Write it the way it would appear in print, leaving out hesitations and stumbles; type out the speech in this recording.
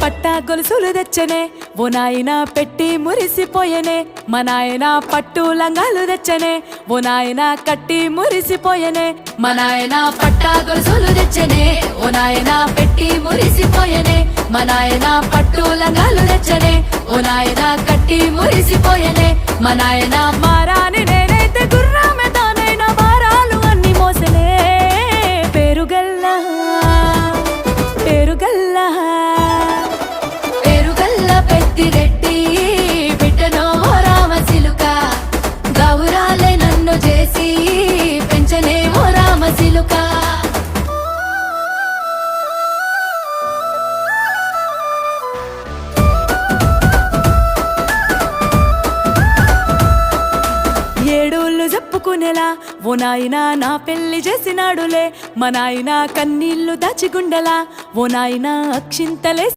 పట్టా గొలుసులు తెచ్చనే ఓ నాయన పెట్టి మురిసిపోయనే మా నాయన పట్టు లంగాలు తెచ్చనే ఓ నాయన కట్టి మురిసిపోయనే మా నాయన పట్టా గొలుసులు తెచ్చనే ఓ నాయన పెట్టి మురిసిపోయనే మా నాయన పట్టు లంగాలు తెచ్చనే ఓ నాయన కట్టి మురిసిపోయనే మా నాయన మారాని నేనైతే గుర్రామె తానైనా భారాలు అన్ని మోసనే పేరుగల్లా పేరుగల్లా పేరుగల్ల పెద్దిరెడ్డి బిడ్డనో రామసిలుక గౌరాలే నన్ను చేసి పెంచనే ఓ రామసిలుక ఏడోళ్ళు చెప్పుకునేలా ఓ నాయన నా పెళ్లి చేసినాడులే మా నాయన కన్నీళ్లు దాచిగుండెలా ఓ నాయన అక్షింతలే